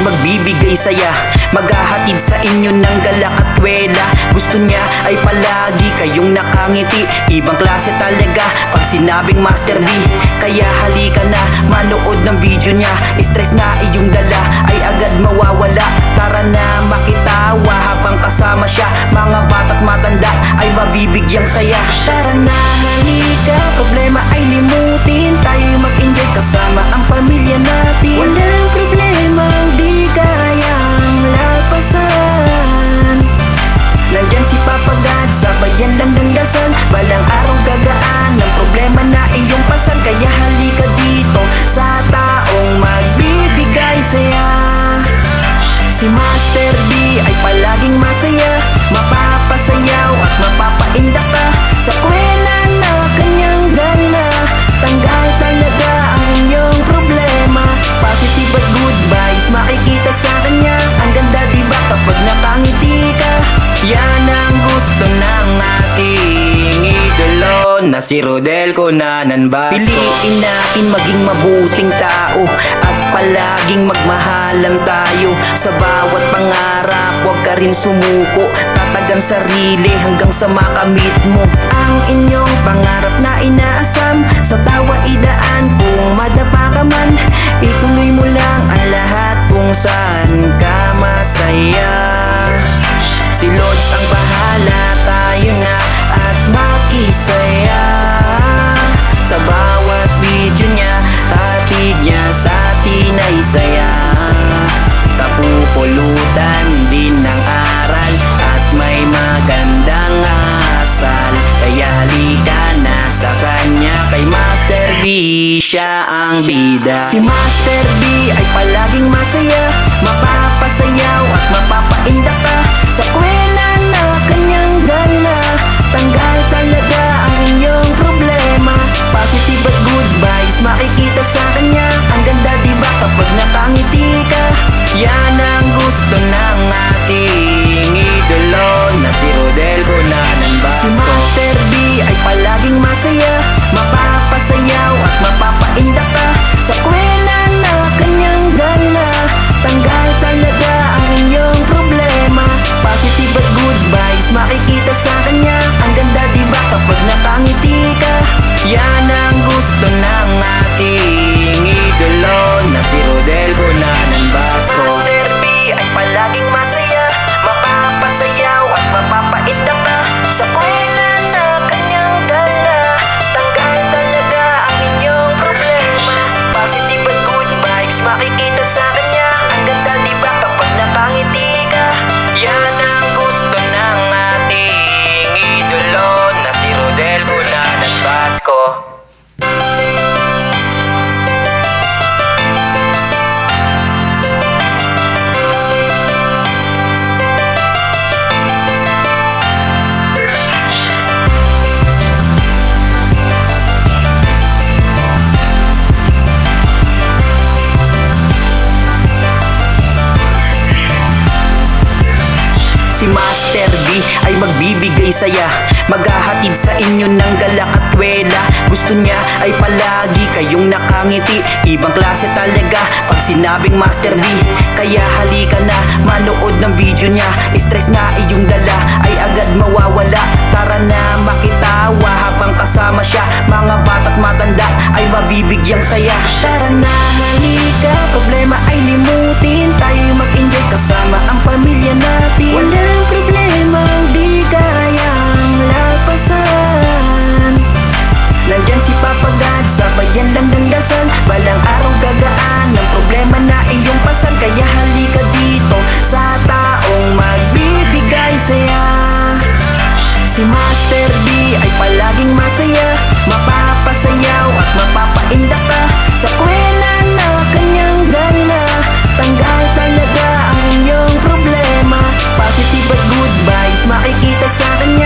magbibigay saya, maghahatid sa inyo ng galak at wela. Gusto niya ay palagi kayong nakangiti, ibang klase talaga pag sinabing Master D. Kaya halika na, manood ng video niya. Stress na iyong dala ay agad mawawala. Tara na makitawa habang kasama siya, mga bata't matanda ay mabibigyang saya. Tara na halika, problema ay limutin, tayo mag-enjoy kasama ang pamilya natin. Walang problema di kayang lagpasan. Nandyan si Papa God, sabayan lang ng dasal, balang araw gagaan ng problema na iyong pasan. Kaya halika dito sa taong magbibigay saya. Si Master D ay palaging masaya, mapapasayaw at mapapainda ka. Sa kwela na kanyang gana, tanggal talaga ang inyong problema. Positive at good vibes makikita sa kanya. Ang ganda diba kapag nakangiti ka? Yan ang gusto ng ating idolo na si Rodel Cunanan Basco. Piliin natin maging mabuting tao at palaging magmahalan tayo. Sa bawat pangarap huwag ka rin sumuko, tatagang sarili hanggang sa makamit mo ang inyong pangarap na inaasam. Sa tawa idaan kung madapa ka man, ituloy mo lang ang lahat kung saan ka masaya. Si Lord ang bahala, tayo na at makisaya. Sa bawat video niya, hatid niya sa atin ay saya. Kapupulutan din ng aral at may magandang asal. Kaya halika na sa kanya, kay Master B siya ang bida. Si Master B ay palaging masaya, mapapasayaw at mapapainda ka. Sa kwela na kanyang gana, tanggal talaga ang inyong problema. Positive at good vibes makikita sa kanya. Ang ganda diba kapag nakangiti ka? Yan ang gusto ng ating idolo na si Rodel Cunanan Basco. Si Master B ay palaging masaya, mapapasayaw at mapapainda ka. Sa kwela na kanyang gana, tanggal talaga ang inyong problema. Positive at good vibes makikita sa kanya. Ang ganda diba kapag nakangiti ka? Yan ang gusto ng ating idolo na si Rodel Cunanan Basco. Si Master B ay palaging masaya, mapapasayaw at mapapainda ka. Sa kwela na kanyang gala, tanggal talaga ang inyong problema. Positive at good vibes makikita sa kanya. Ang ganda diba kapag nakangiti ka? Yan ang gusto ng ating idolo na si Rodel Cunanan Basco. Si Master D ay magbibigay saya, maghahatid sa inyo ng galak at wela. Gusto niya ay palagi kayong nakangiti, ibang klase talaga pag sinabing Master D. Kaya halika na, manood ng video niya. Stress na iyong dala ay agad mawawala. Tara na makitawa habang kasama siya, mga bata't matanda ay mabibigyang saya. Tara na halika, problema ay limutin, tayo mag-enjoy kasama ang pamilya natin. Walang problema di kayang lagpasan. Nandyan si Papa God, sabayan lang ng dasal, balang araw gagaan ng problema na iyong pasan. Kaya halika dito sa taong magbibigay saya. Si Master D ay palaging masaya, mapapasayaw at mapapainda ka. Sa kwela na kanyang gana, tanggal talaga ang inyong problema. Positive at good vibes makikita sa kanya.